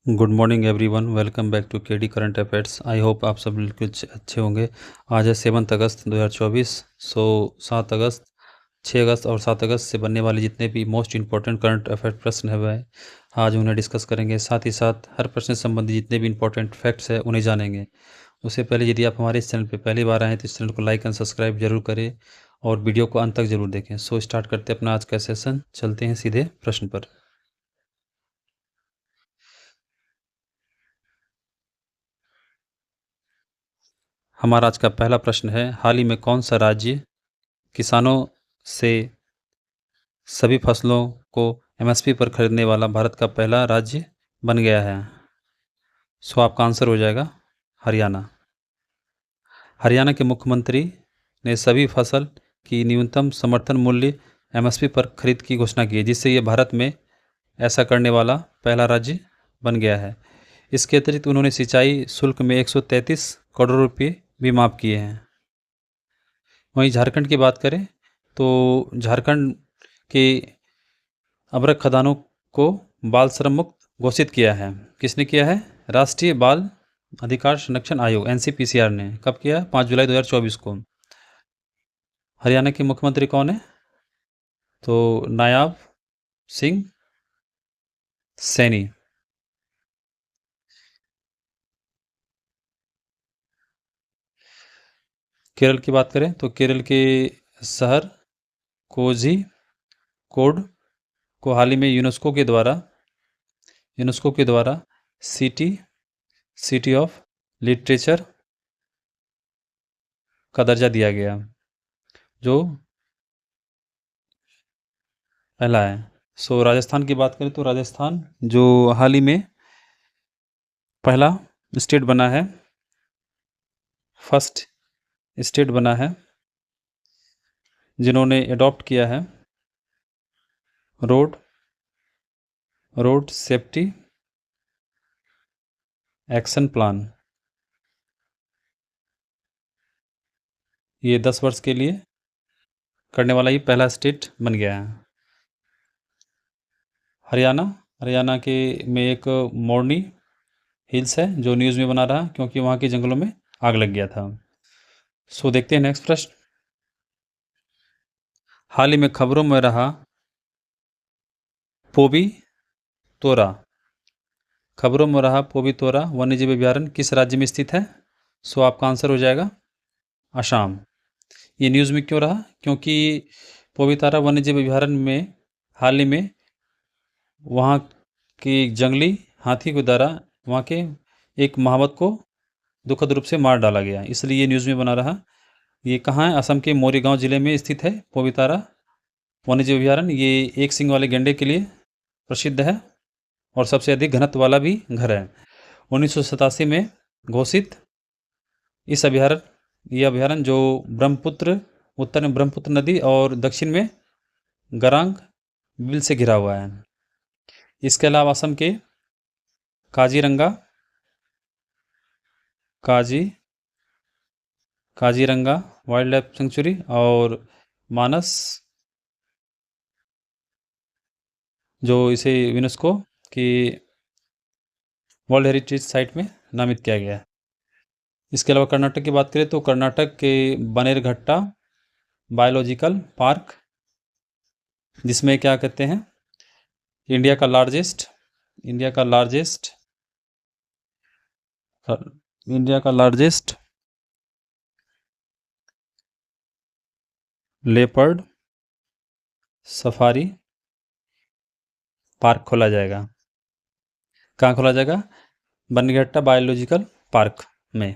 Good morning everyone, welcome back to KD current affairs. I hope आप सब बिल्कुल अच्छे होंगे। आज है 7 अगस्त 2024। 7 अगस्त, 6 अगस्त और 7 अगस्त से बनने वाले जितने भी मोस्ट इंपॉर्टेंट करंट अफेयर प्रश्न है वह आज उन्हें डिस्कस करेंगे। साथ ही साथ हर प्रश्न से संबंधित जितने भी इंपॉर्टेंट फैक्ट्स हैं उन्हें जानेंगे। उससे पहले यदि आप हमारे इस चैनल पर पहली बार आएँ तो इस चैनल को लाइक एंड सब्सक्राइब जरूर करें और वीडियो को अंत तक जरूर देखें। स्टार्ट करते हैं अपना आज का सेशन। चलते हैं सीधे प्रश्न पर। हमारा आज का पहला प्रश्न है, हाल ही में कौन सा राज्य किसानों से सभी फसलों को एमएसपी पर खरीदने वाला भारत का पहला राज्य बन गया है? आपका आंसर हो जाएगा हरियाणा। हरियाणा के मुख्यमंत्री ने सभी फसल की न्यूनतम समर्थन मूल्य एमएसपी पर खरीद की घोषणा की है, जिससे ये भारत में ऐसा करने वाला पहला राज्य बन गया है। इसके अतिरिक्त उन्होंने सिंचाई शुल्क में 133 करोड़ रुपये भी माफ़ किए हैं। वहीं झारखंड की बात करें तो झारखंड के अभ्रक खदानों को बाल श्रम मुक्त घोषित किया है। किसने किया है? राष्ट्रीय बाल अधिकार संरक्षण आयोग एनसीपीसीआर ने। कब किया? 5 जुलाई 2024 को। हरियाणा के मुख्यमंत्री कौन है? तो नायाब सिंह सैनी। केरल की बात करें तो केरल के शहर कोझिकोड को हाल ही में यूनेस्को के द्वारा सिटी ऑफ लिटरेचर का दर्जा दिया गया, जो पहला है। राजस्थान की बात करें तो राजस्थान जो हाल ही में पहला स्टेट बना है, फर्स्ट स्टेट बना है जिन्होंने एडॉप्ट किया है रोड सेफ्टी एक्शन प्लान। ये 10 वर्ष के लिए करने वाला ये पहला स्टेट बन गया है। हरियाणा के में एक मोरनी हिल्स है जो न्यूज़ में बना रहा क्योंकि वहाँ के जंगलों में आग लग गया था। देखते हैं नेक्स्ट प्रश्न। हाल ही में खबरों में रहा पोबी तोरा वन्यजीव अभ्यारण्य किस राज्य में स्थित है? आपका आंसर हो जाएगा असम। ये न्यूज़ में क्यों रहा? क्योंकि पोबीतारा वन्यजीव अभ्यारण्य में हाल ही में वहाँ की जंगली हाथी के द्वारा वहाँ के एक महावत को दुखद रूप से मार डाला गया, इसलिए ये न्यूज़ में बना रहा। ये कहाँ है? असम के मोरीगांव जिले में स्थित है पोबीतारा वन्यजीव अभ्यारण्य। ये एक सींग वाले गैंडे के लिए प्रसिद्ध है और सबसे अधिक घनत्व वाला भी घर है। 1987 में घोषित इस अभ्यारण्य जो उत्तर में ब्रह्मपुत्र नदी और दक्षिण में गरांग बिल से घिरा हुआ है। इसके अलावा असम के काजीरंगा वाइल्ड लाइफ सेंचुरी और मानस, जो इसे यूनेस्को की वर्ल्ड हेरिटेज साइट में नामित किया गया है। इसके अलावा कर्नाटक की बात करें तो कर्नाटक के बनेरघट्टा बायोलॉजिकल पार्क, जिसमें क्या कहते हैं इंडिया का लार्जेस्ट लेपर्ड सफारी पार्क खोला जाएगा। कहाँ खोला जाएगा? बनेरघट्टा बायोलॉजिकल पार्क में।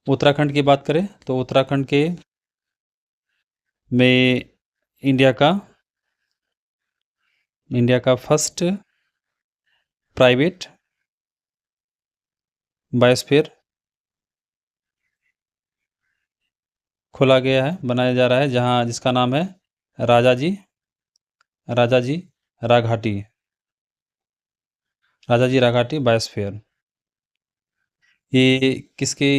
उत्तराखंड की बात करें तो उत्तराखंड के में इंडिया का फर्स्ट प्राइवेट बायोस्फीयर खोला गया है, बनाया जा रहा है, जहां जिसका नाम है राजाजी राघाटी बायोस्फीयर। ये किसके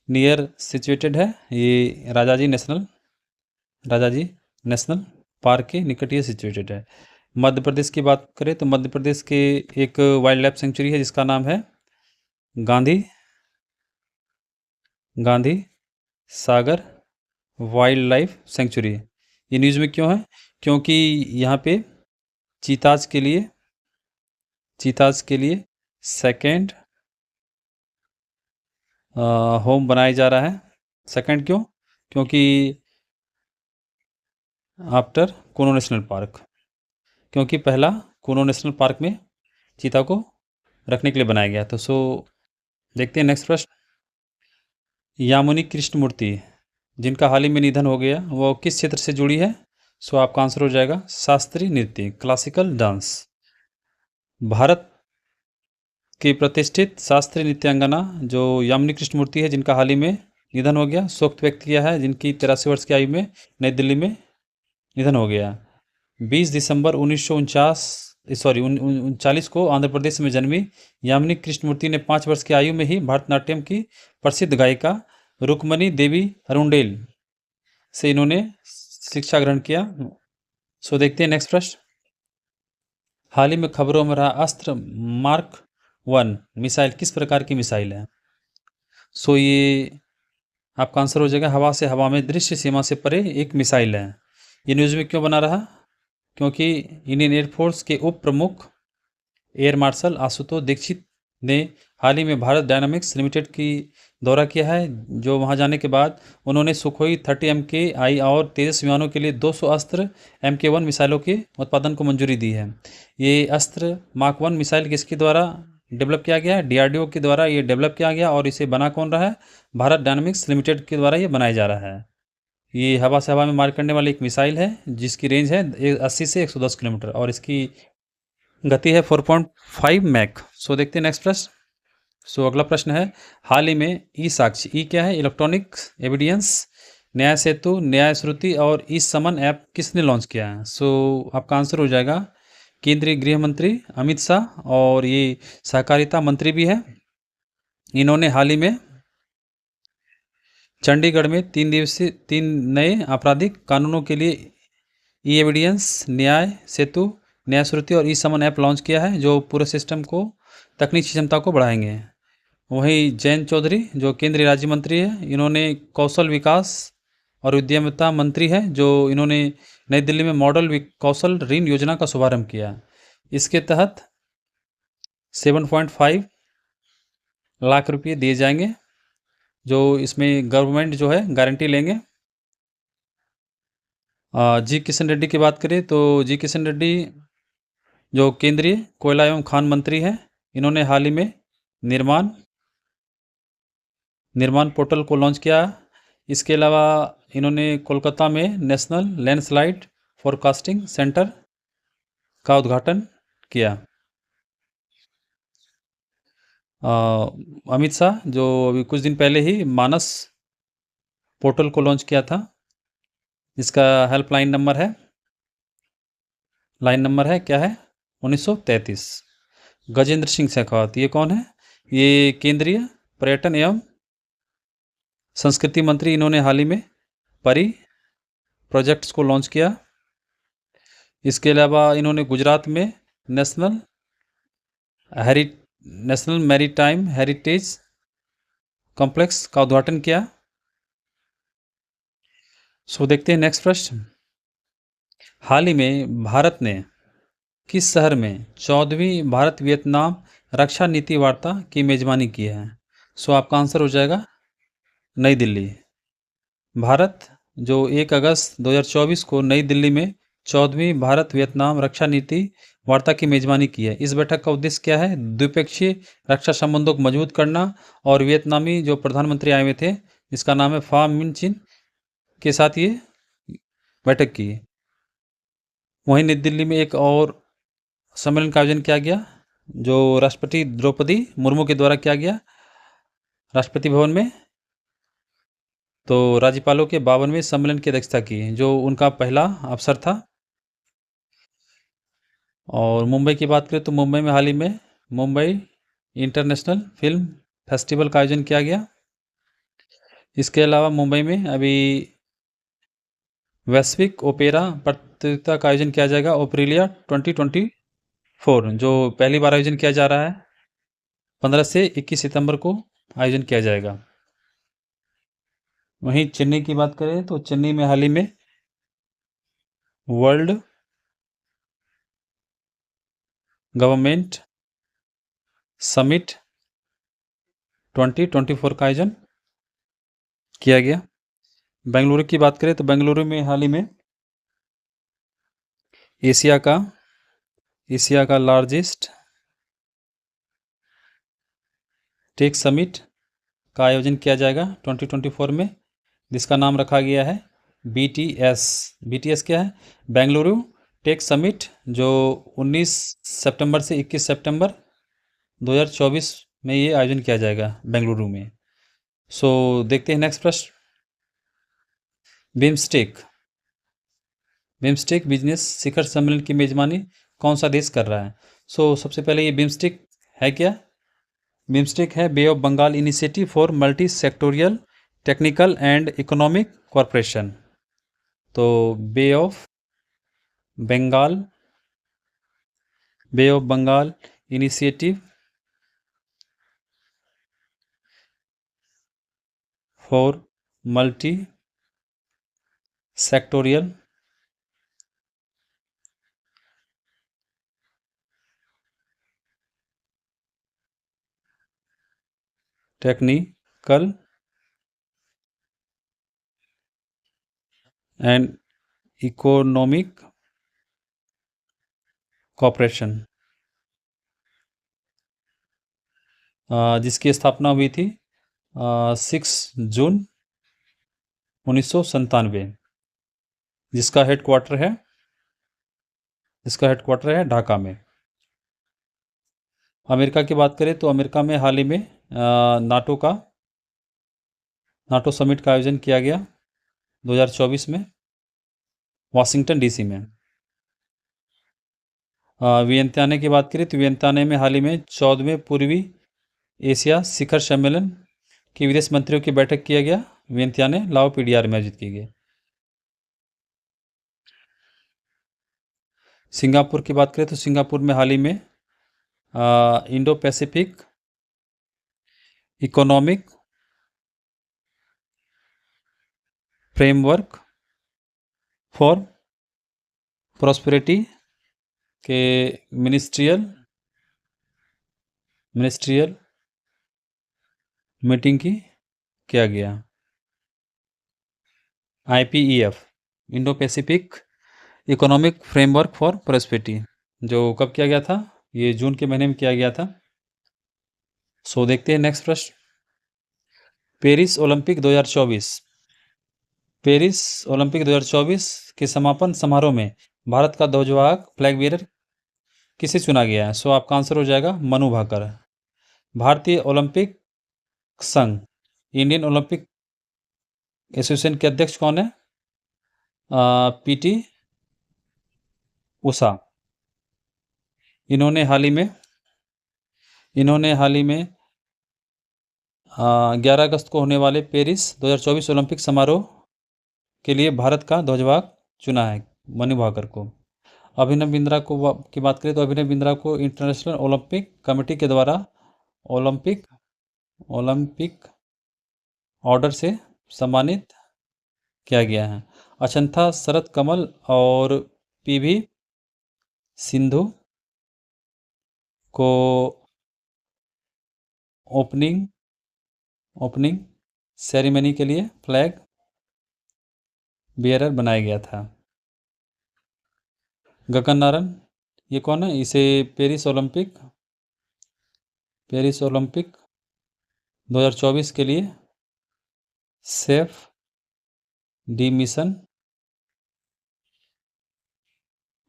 नियर सिचुएटेड है? ये राजाजी नेशनल पार्क के निकट ये सिचुएटेड है। मध्य प्रदेश की बात करें तो मध्य प्रदेश के एक वाइल्ड लाइफ सेंचुरी है जिसका नाम है Gandhi Gandhi Sagar wild life sanctuary. ये न्यूज़ में क्यों है? क्योंकि यहाँ पे चीताज के लिए सेकेंड होम बनाया जा रहा है। सेकेंड क्यों? क्योंकि आफ्टर कूनो नेशनल पार्क, क्योंकि पहला कूनो नेशनल पार्क में चीता को रखने के लिए बनाया गया। तो देखते हैं नेक्स्ट प्रश्न। यामुनी कृष्णमूर्ति जिनका हाल ही में निधन हो गया, वो किस क्षेत्र से जुड़ी है? आपका आंसर हो जाएगा शास्त्रीय नृत्य, क्लासिकल डांस। भारत की प्रतिष्ठित शास्त्रीय नृत्यांगना जो यामिनी कृष्णमूर्ति है, जिनका हाल ही में निधन हो गया, शोक व्यक्त किया है, जिनकी 83 वर्ष की आयु में नई दिल्ली में निधन हो गया। 20 दिसंबर 1939 को आंध्र प्रदेश में जन्मी यामिनी कृष्णमूर्ति ने 5 वर्ष की आयु में ही भरतनाट्यम की प्रसिद्ध गायिका रुक्मणी देवी अरुंडेल से इन्होंने शिक्षा ग्रहण किया। देखते हैं नेक्स्ट प्रश्न। हाल ही में खबरों में रहा अस्त्र मार्क 1 मिसाइल किस प्रकार की मिसाइल है? ये आपका आंसर हो जाएगा हवा से हवा में दृश्य सीमा से परे एक मिसाइल है। ये न्यूज़ में क्यों बना रहा? क्योंकि इंडियन एयरफोर्स के उप प्रमुख एयर मार्शल आशुतोष दीक्षित ने हाल ही में भारत डायनामिक्स लिमिटेड की दौरा किया है, जो वहां जाने के बाद उन्होंने सुखोई 30 MKI और तेजस विमानों के लिए 200 अस्त्र MK1 मिसाइलों के उत्पादन को मंजूरी दी है। ये अस्त्र मार्क 1 मिसाइल किसके द्वारा डेवलप किया गया है? DRDO के द्वारा ये डेवलप किया गया और इसे बना कौन रहा है? भारत डायनामिक्स लिमिटेड के द्वारा ये बनाया जा रहा है। ये हवा से हवा में मार करने वाली एक मिसाइल है जिसकी रेंज है 80 से 110 किलोमीटर और इसकी गति है 4.5 मैक। देखते हैं नेक्स्ट प्रश्न। अगला प्रश्न है, हाल ही में ई साक्ष्य, ई क्या है? इलेक्ट्रॉनिक एविडेंस, न्याय सेतु, न्याय श्रुति और ई समन ऐप किसने लॉन्च किया है? आपका आंसर हो जाएगा केंद्रीय गृह मंत्री अमित शाह, और ये सहकारिता मंत्री भी है। इन्होंने हाल ही में चंडीगढ़ में 3 नए आपराधिक कानूनों के लिए ई एविडेंस, न्याय सेतु, न्याय श्रुति और ई समन ऐप लॉन्च किया है, जो पूरे सिस्टम को तकनीकी क्षमता को बढ़ाएंगे। वहीं जयंत चौधरी जो केंद्रीय राज्य मंत्री है, इन्होंने कौशल विकास और उद्यमिता मंत्री है, जो इन्होंने नई दिल्ली में मॉडल कौशल ऋण योजना का शुभारंभ किया। इसके तहत 7.5 लाख रुपये दिए जाएंगे, जो इसमें गवर्नमेंट जो है गारंटी लेंगे। जी किशन रेड्डी की बात करें तो जी किशन रेड्डी जो केंद्रीय कोयला एवं खान मंत्री हैं, इन्होंने हाल ही में निर्माण पोर्टल को लॉन्च किया। इसके अलावा इन्होंने कोलकाता में नेशनल लैंडस्लाइड फोरकास्टिंग सेंटर का उद्घाटन किया। अमित शाह जो अभी कुछ दिन पहले ही मानस पोर्टल को लॉन्च किया था, इसका हेल्पलाइन नंबर है, क्या है? 1933। गजेंद्र सिंह शेखावत, ये कौन है? ये केंद्रीय पर्यटन एवं संस्कृति मंत्री, इन्होंने हाल ही में परी प्रोजेक्ट्स को लॉन्च किया। इसके अलावा इन्होंने गुजरात में नेशनल मैरीटाइम हेरिटेज कॉम्प्लेक्स का उद्घाटन किया। देखते हैं नेक्स्ट प्रश्न। हाल ही में भारत ने किस शहर में 14वीं भारत वियतनाम रक्षा नीति वार्ता की मेजबानी की है? आपका आंसर हो जाएगा नई दिल्ली। भारत जो 1 अगस्त 2024 को नई दिल्ली में 14वीं भारत वियतनाम रक्षा नीति वार्ता की मेजबानी की है। इस बैठक का उद्देश्य क्या है? द्विपक्षीय रक्षा संबंधों को मजबूत करना, और वियतनामी जो प्रधानमंत्री आए हुए थे, जिसका नाम है फा मिन चिन, के साथ ये बैठक की। वहीं नई दिल्ली में एक और सम्मेलन का आयोजन किया गया, जो राष्ट्रपति द्रौपदी मुर्मू के द्वारा किया गया राष्ट्रपति भवन में। तो राज्यपालों के 52वें सम्मेलन की अध्यक्षता की, जो उनका पहला अवसर था। और मुंबई की बात करें तो मुंबई में हाल ही में मुंबई इंटरनेशनल फिल्म फेस्टिवल का आयोजन किया गया। इसके अलावा मुंबई में अभी वैश्विक ओपेरा प्रतियोगिता का आयोजन किया जाएगा? ओपेलिया 2024 जो पहली बार आयोजन किया जा रहा है 15 से 21 सितंबर को आयोजन किया जाएगा। वहीं चेन्नई की बात करें तो चेन्नई में हाल ही में वर्ल्ड गवर्नमेंट समिट 2024 का आयोजन किया गया। बेंगलुरु की बात करें तो बेंगलुरु में हाल ही में एशिया का लार्जेस्ट टेक समिट का आयोजन किया जाएगा 2024 में, जिसका नाम रखा गया है BTS। BTS क्या है? बेंगलुरु टेक समिट, जो 19 सितंबर से 21 सितंबर 2024 में ये आयोजन किया जाएगा बेंगलुरु में। सो देखते हैं नेक्स्ट प्रश्न। बिम्स्टेक बिजनेस शिखर सम्मेलन की मेजबानी कौन सा देश कर रहा है? सबसे पहले ये बिम्स्टेक है क्या? बिम्स्टेक है bay of Bengal initiative for multi sectoral technical and economic corporation. तो bay of Bengal initiative for multi sectoral technical and economic corporation, जिसकी स्थापना हुई थी 6 जून 1997, जिसका हेडक्वार्टर है ढाका में। अमेरिका की बात करें तो अमेरिका में हाल ही में नाटो समिट का आयोजन किया गया 2024 में वाशिंगटन DC में। वियंताने की बात करें तो वियंताने में हाल ही में 14वें पूर्वी एशिया शिखर सम्मेलन की विदेश मंत्रियों की बैठक किया गया वियंताने लाओ PDR में आयोजित की गई। सिंगापुर की बात करें तो सिंगापुर में हाल ही में Indo Pacific economic framework for prosperity के मिनिस्ट्रियल मीटिंग किया गया। IPEF Indo Pacific economic framework for prosperity जो कब किया गया था? ये जून के महीने में किया गया था। देखते हैं नेक्स्ट प्रश्न। पेरिस ओलंपिक 2024 के समापन समारोह में भारत का ध्वजवाहक फ्लैग बीयरर किसे चुना गया है? आपका आंसर हो जाएगा मनु भाकर। भारतीय ओलंपिक संघ इंडियन ओलंपिक एसोसिएशन के अध्यक्ष कौन है? PT उषा। इन्होंने हाल ही में 11 अगस्त को होने वाले पेरिस 2024 ओलंपिक समारोह के लिए भारत का ध्वजवाहक चुना है मनु भाकर को। अभिनव बिंद्रा की बात करें तो अभिनव बिंद्रा को इंटरनेशनल ओलंपिक कमेटी के द्वारा ओलंपिक ऑर्डर से सम्मानित किया गया है। अचंथा शरत कमल और PV सिंधु को ओपनिंग सेरेमनी के लिए फ्लैग बियरर बनाया गया था। गगन नारंग ये कौन है? इसे पेरिस ओलंपिक 2024 के लिए सेफ डी मिशन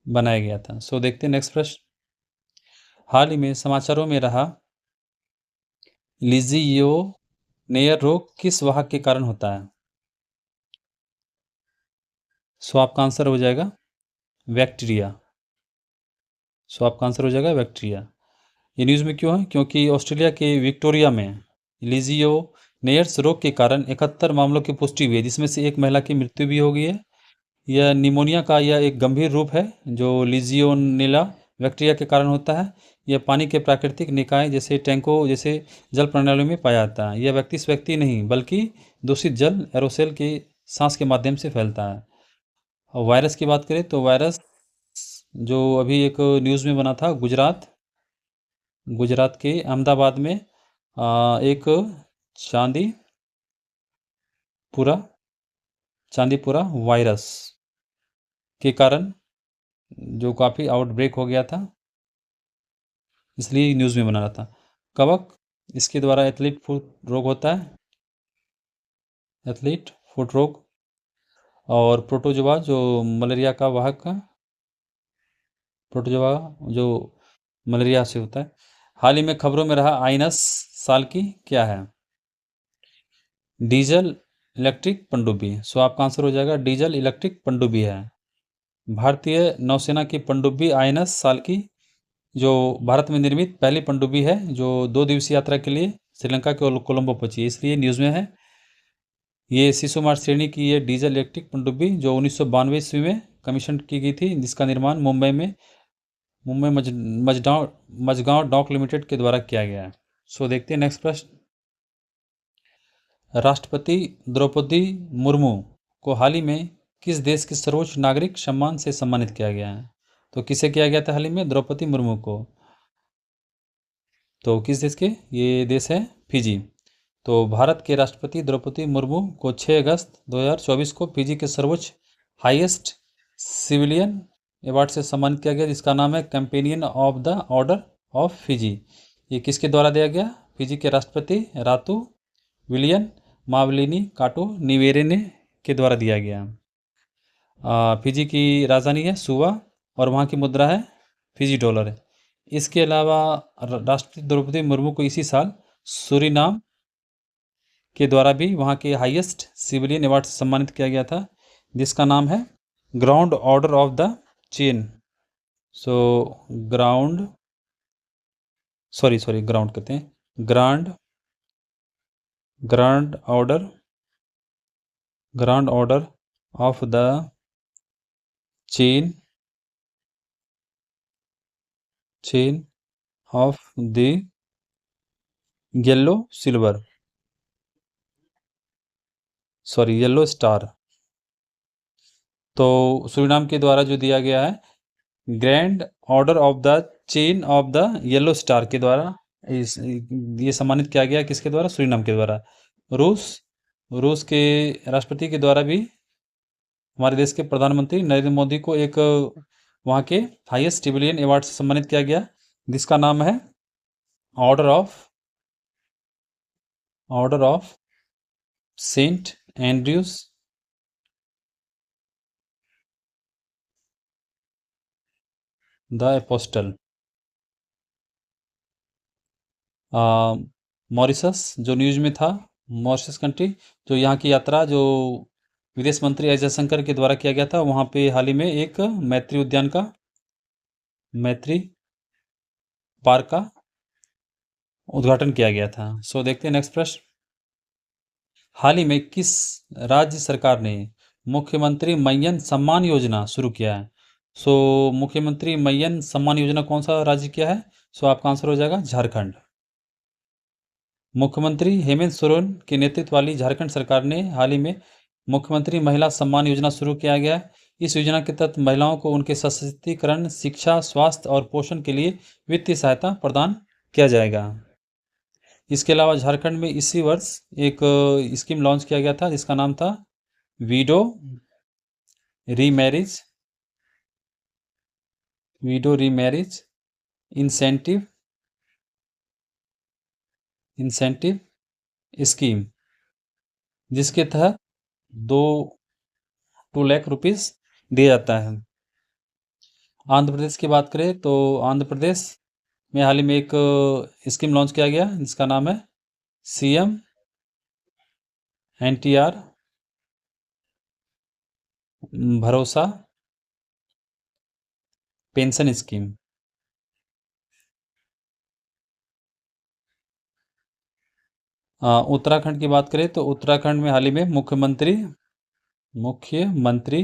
बनाया गया था। देखते हैं नेक्स्ट प्रश्न। हाल ही में समाचारों में रहा लीजियोनेयर रोग किस वाहक के कारण होता है? आपका आंसर हो जाएगा बैक्टीरिया। ये न्यूज़ में क्यों है? क्योंकि ऑस्ट्रेलिया के विक्टोरिया में लीजियोनेयर्स रोग के कारण 71 मामलों की पुष्टि हुई है, जिसमें से एक महिला की मृत्यु भी हो गई है। यह निमोनिया का यह एक गंभीर रूप है जो लीजियोनेला बैक्टीरिया के कारण होता है। यह पानी के प्राकृतिक निकाय जैसे टैंकों जैसे जल प्रणालियों में पाया जाता है। यह व्यक्ति से व्यक्ति नहीं बल्कि दूषित जल एरोसोल के सांस के माध्यम से फैलता है। और वायरस की बात करें तो वायरस जो अभी एक न्यूज़ में बना था, गुजरात के अहमदाबाद में एक चांदीपुरा वायरस के कारण जो काफ़ी आउटब्रेक हो गया था, इसलिए न्यूज़ में बना रहा था। कवक, इसके द्वारा एथलीट फुट रोग होता है, एथलीट फुट रोग। और प्रोटोजोआ जो मलेरिया का वाहक है, प्रोटोजोआ जो मलेरिया से होता है। हाल ही में खबरों में रहा आइनस साल की क्या है? डीजल इलेक्ट्रिक पनडुब्बी। सो आपका आंसर हो जाएगा डीजल इलेक्ट्रिक पनडुब्बी है। भारतीय नौसेना की पनडुब्बी आइनस साल की जो भारत में निर्मित पहली पनडुब्बी है जो 2 दिवसीय यात्रा के लिए श्रीलंका के कोलंबो पहुंची है, इसलिए न्यूज़ में है। ये शिशुमार श्रेणी की ये डीजल इलेक्ट्रिक पनडुब्बी जो 1992 ईस्वी में कमीशन की गई थी, जिसका निर्माण मुंबई मझगांव डॉक लिमिटेड के द्वारा किया गया है। सो देखते हैं नेक्स्ट प्रश्न। राष्ट्रपति द्रौपदी मुर्मू को हाल ही में किस देश के सर्वोच्च नागरिक सम्मान से सम्मानित किया गया है? तो किसे किया गया था हाल ही में? द्रौपदी मुर्मू को। तो किस देश के? ये देश है फिजी। तो भारत के राष्ट्रपति द्रौपदी मुर्मू को 6 अगस्त 2024 को फिजी के सर्वोच्च हाईएस्ट सिविलियन अवार्ड से सम्मानित किया गया, जिसका नाम है companion of the order of Fiji. ये किसके द्वारा दिया गया? फिजी के राष्ट्रपति रातू विलियन मावलिनी काटो निवेरेने के द्वारा दिया गया। फिजी की राजधानी है सुवा और वहाँ की मुद्रा है फिजी डॉलर है। इसके अलावा राष्ट्रपति द्रौपदी मुर्मू को इसी साल सूरीनाम के द्वारा भी वहाँ के हाईएस्ट सिविलियन अवार्ड से सम्मानित किया गया था, जिसका नाम है ground order of the chain. So ground ground कहते हैं, grand order of the chain of the yellow star. तो सूरीनाम के द्वारा जो दिया गया है grand order of the chain of the yellow star के द्वारा ये सम्मानित किया गया। किसके द्वारा? सूरीनाम के द्वारा। रूस के राष्ट्रपति के द्वारा भी हमारे देश के प्रधानमंत्री नरेंद्र मोदी को एक वहाँ के हाईएस्ट सिविलियन अवार्ड से सम्मानित किया गया, जिसका नाम है Order of Saint Andrew the Apostle. Mauritius जो न्यूज़ में था, मॉरिशस कंट्री, जो यहाँ की यात्रा जो विदेश मंत्री एस जयशंकर के द्वारा किया गया था, वहाँ पे हाल ही में एक मैत्री पार्क का उद्घाटन किया गया था। सो देखते हैं नेक्स्ट प्रश्न। हाल ही में किस राज्य सरकार ने मुख्यमंत्री मय्यन सम्मान योजना शुरू किया है? सो मुख्यमंत्री मय्यन सम्मान योजना कौन सा राज्य किया है? सो आपका आंसर हो जाएगा झारखंड। मुख्यमंत्री हेमंत सोरेन के नेतृत्व वाली झारखंड सरकार ने हाल ही में मुख्यमंत्री महिला सम्मान योजना शुरू किया गया। इस योजना के तहत महिलाओं को उनके सशक्तिकरण, शिक्षा, स्वास्थ्य और पोषण के लिए वित्तीय सहायता प्रदान किया जाएगा। इसके अलावा झारखंड में इसी वर्ष एक स्कीम लॉन्च किया गया था, जिसका नाम था वीडो रीमैरिज इंसेंटिव स्कीम, जिसके तहत 2 लाख रुपीस दिया जाता है। आंध्र प्रदेश की बात करें तो आंध्र प्रदेश में हाल ही में एक स्कीम लॉन्च किया गया, जिसका नाम है सीएम एनटीआर भरोसा पेंशन स्कीम। उत्तराखंड की बात करें तो उत्तराखंड में हाल ही में मुख्यमंत्री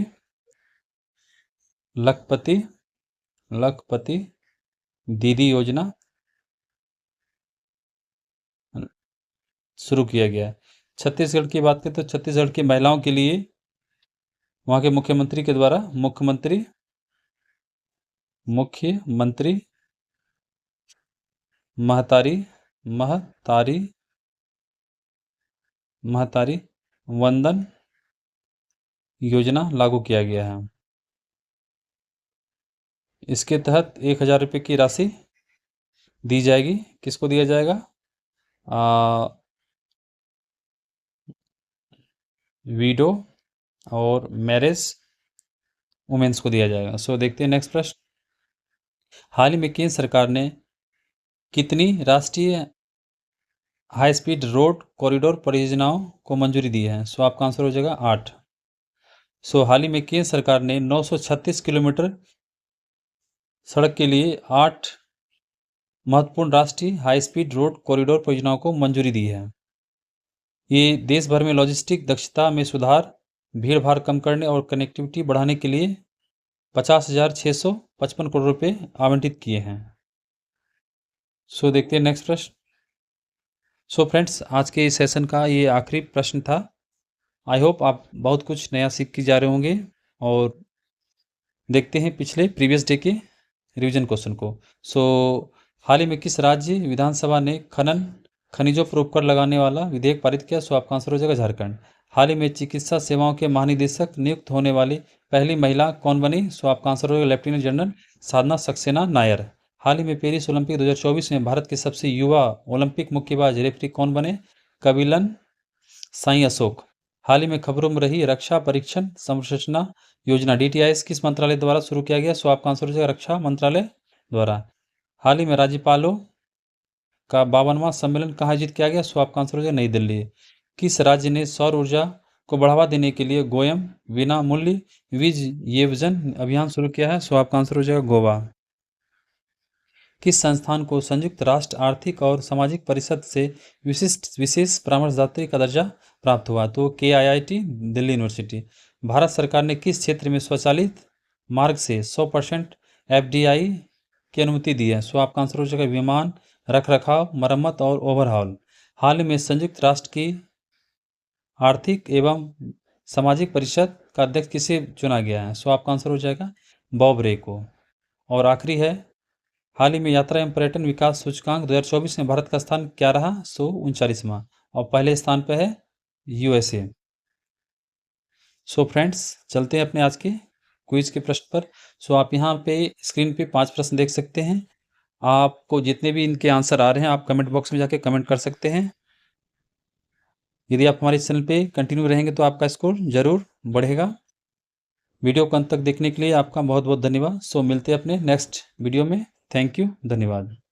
लखपति दीदी योजना शुरू किया गया है। छत्तीसगढ़ की बात करें तो छत्तीसगढ़ की महिलाओं के लिए वहाँ के मुख्यमंत्री के द्वारा मुख्यमंत्री महतारी वंदन योजना लागू किया गया है। इसके तहत 1,000 रुपये की राशि दी जाएगी। किसको दिया जाएगा? वीडो और मैरिज वुमेन्स को दिया जाएगा। सो देखते हैं नेक्स्ट प्रश्न। हाल ही में केंद्र सरकार ने कितनी राष्ट्रीय हाई स्पीड रोड कॉरिडोर परियोजनाओं को मंजूरी दी है? सो आपका आंसर हो जाएगा 8। सो हाल ही में केंद्र सरकार ने 936 किलोमीटर सड़क के लिए 8 महत्वपूर्ण राष्ट्रीय हाई स्पीड रोड कॉरिडोर परियोजनाओं को मंजूरी दी है। ये देश भर में लॉजिस्टिक दक्षता में सुधार, भीड़ भाड़ कम करने और कनेक्टिविटी बढ़ाने के लिए 50,655 करोड़ रुपए आवंटित किए हैं। सो देखते हैं नेक्स्ट प्रश्न। सो फ्रेंड्स, आज के इस सेशन का ये आखिरी प्रश्न था। आई होप आप बहुत कुछ नया सीख के जा रहे होंगे। और देखते हैं पिछले प्रीवियस डे के रिवीजन क्वेश्चन को। सो हाल ही में किस राज्य विधानसभा ने खनिजों पर उपकर लगाने वाला विधेयक पारित किया? सो आपका आंसर हो जाएगा झारखंड। हाल ही में चिकित्सा सेवाओं के महानिदेशक नियुक्त होने वाली पहली महिला कौन बनी? सो आपका आंसर हो जाएगा लेफ्टिनेंट जनरल साधना सक्सेना नायर। हाल ही में पेरिस ओलंपिक 2024 में भारत के सबसे युवा ओलंपिक मुक्केबाज रेफरी कौन बने? कबिलन साई अशोक। हाल ही में खबरों में रही रक्षा परीक्षण संरचना योजना DTIS किस मंत्रालय द्वारा शुरू किया गया? सो आपका आंसर हो जाएगा रक्षा मंत्रालय द्वारा। हाल ही में राज्यपालों का 52वां सम्मेलन कहाँ आयोजित किया गया? सो आपका आंसर हो जाएगा नई दिल्ली। किस राज्य ने सौर ऊर्जा को बढ़ावा देने के लिए गोयम बिना मूल्य विजन अभियान शुरू किया है? सो आपका आंसर हो जाएगा गोवा। किस संस्थान को संयुक्त राष्ट्र आर्थिक और सामाजिक परिषद से विशेष परामर्शदात्री का दर्जा प्राप्त हुआ? तो KIIT दिल्ली यूनिवर्सिटी। भारत सरकार ने किस क्षेत्र में स्वचालित मार्ग से 100% FDI की अनुमति दी है? सो आपका आंसर हो जाएगा विमान रखरखाव, मरम्मत और ओवरहॉल। हाल ही में संयुक्त राष्ट्र की आर्थिक एवं सामाजिक परिषद का अध्यक्ष किसे चुना गया है? सो आपका आंसर हो जाएगा बॉब रे को। और आखिरी है, हाल ही में यात्रा एवं पर्यटन विकास सूचकांक 2024 में भारत का स्थान क्या रहा? सो 39वां। और पहले स्थान पर है USA। सो फ्रेंड्स, चलते हैं अपने आज के क्विज के प्रश्न पर। सो आप यहाँ पे स्क्रीन पे 5 प्रश्न देख सकते हैं। आपको जितने भी इनके आंसर आ रहे हैं आप कमेंट बॉक्स में जाके कमेंट कर सकते हैं। यदि आप हमारे चैनल पे कंटिन्यू रहेंगे तो आपका स्कोर जरूर बढ़ेगा। वीडियो को अंत तक देखने के लिए आपका बहुत बहुत धन्यवाद। सो मिलते हैं अपने नेक्स्ट वीडियो में। थैंक यू, धन्यवाद।